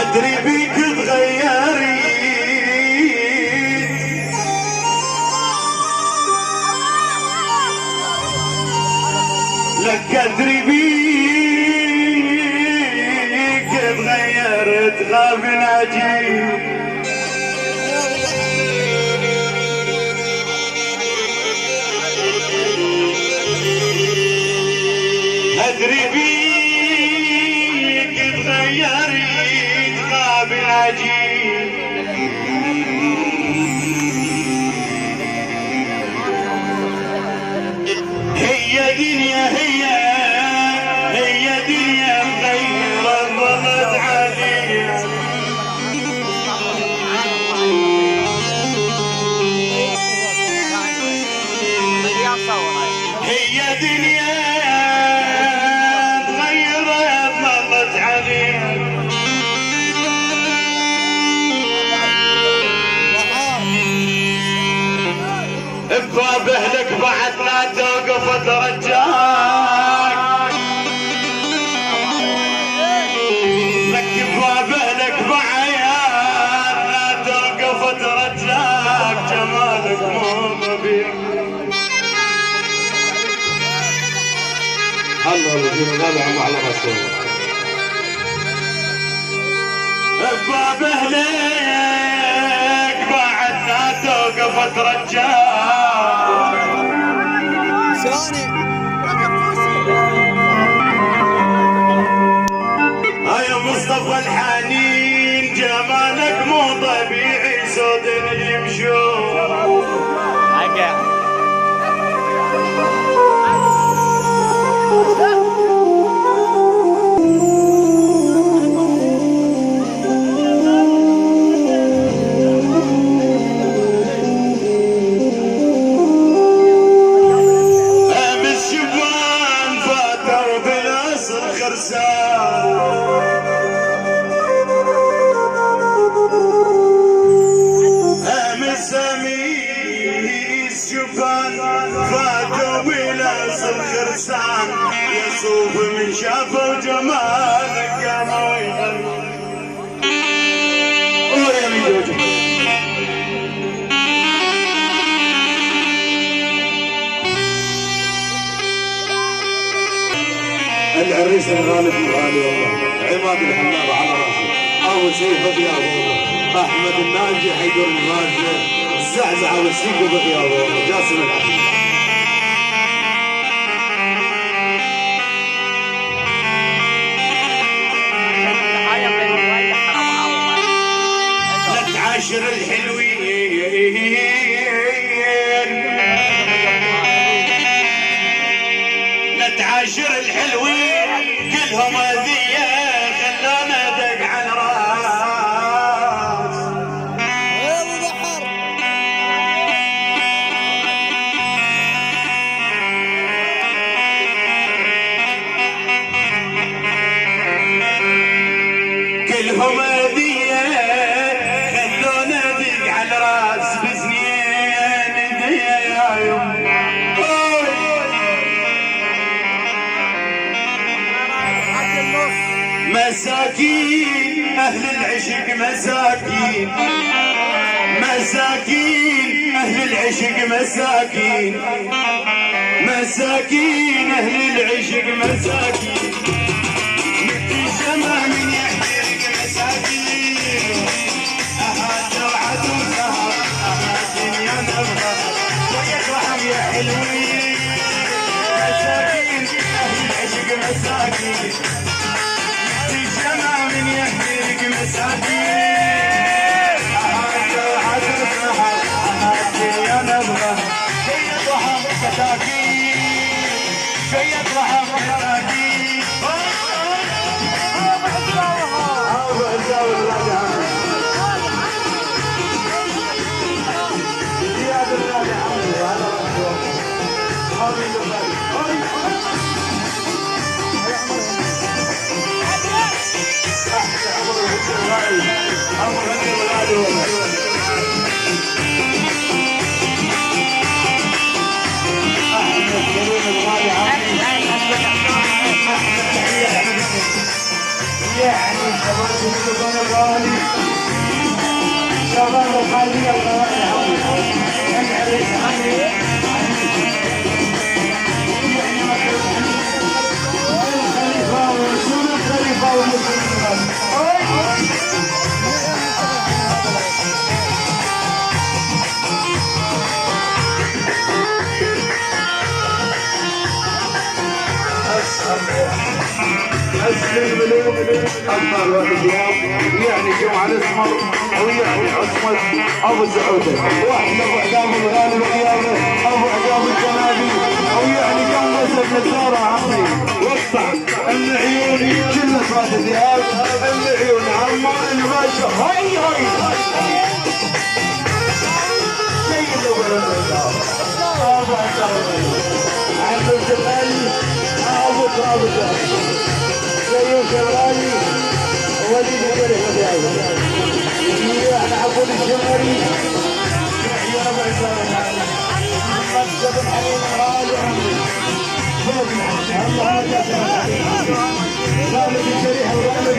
ادري بيك تغيرت لك ادري بيك تغيرت قابل عجيب ادري بيك تغيرت قابل عجيب هي دنيا هي دنيا مغيرة ضلت عليها هي دنيا مغيرة ضلت عليها بباب اهلك بعد لا توقف ترجاك لك بباب اهلك بعد لا توقف ترجاك جمالك مو طبيعي الله الذين غالوا على رسول بباب اهلك بعد لا توقف ترجاك ثاني يا مصطفى الحنين جمالك مو طبيعي صوت يمشون يصوف من شافوا جمالك كما يغني العريس الغالب الغالي والله عماد الحنان على راسه اول شيء بغيابه احمد الناجي حيدر الماجد الزعزعه والسيكو بغيابه جاسم الحبيب عاشر الحلوين لا تعاشر الحلوين كلهم اذية خلونا دق على الراس كلهم اذية مساكين أهل العشق مساكين مساكين أهل العشق مساكين مساكين أهل العشق مساكين مثل الشمع من يحترق مساكين أهات وعدو سهر أهات دنيا نبغى ويفرح يا حلوين مساكين أهل العشق مساكين الجمع من يحترق مساكين أهات السهر أهات دنيا نبغى شي يطرحهم كتاكين شي يطرحهم كتاكين أكبر والاتسجيلات يعني جمع الاسمر ويعني عصمة أبو سعودة واحد أبو عقاب الغالي وغيابه أبو عقاب الجنابي ويعني جنب ابن الدار عمي وقطع العيوني كل أصوات الذئاب العيون عمار الباشا هاي سيد أبو عبد الجبل أبو تراب الجبل سيد شمالي وليد الجرح وبيعه احنا عبود الجمري يا بعزة مكتب الحنين راجع الله قابل الجريح وقابل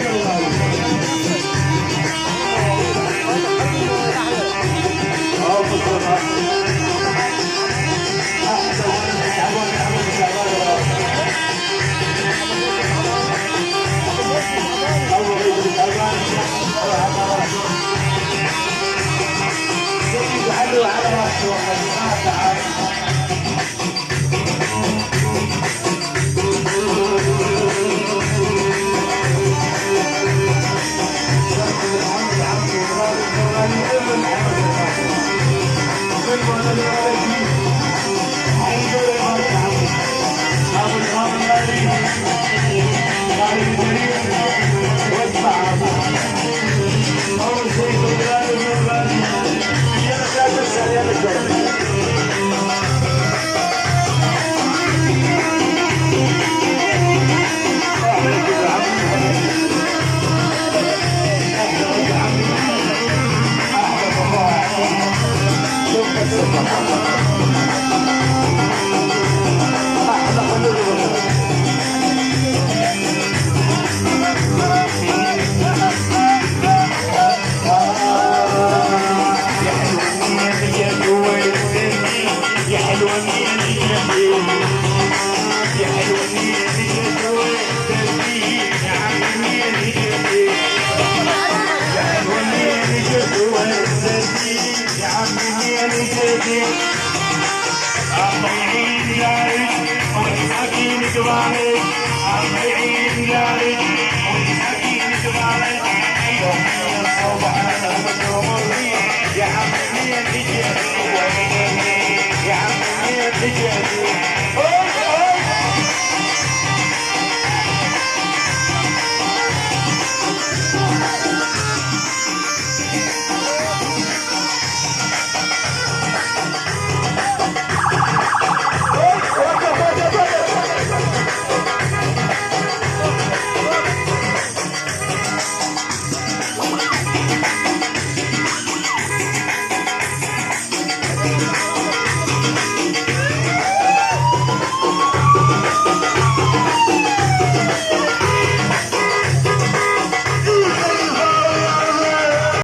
يا عمي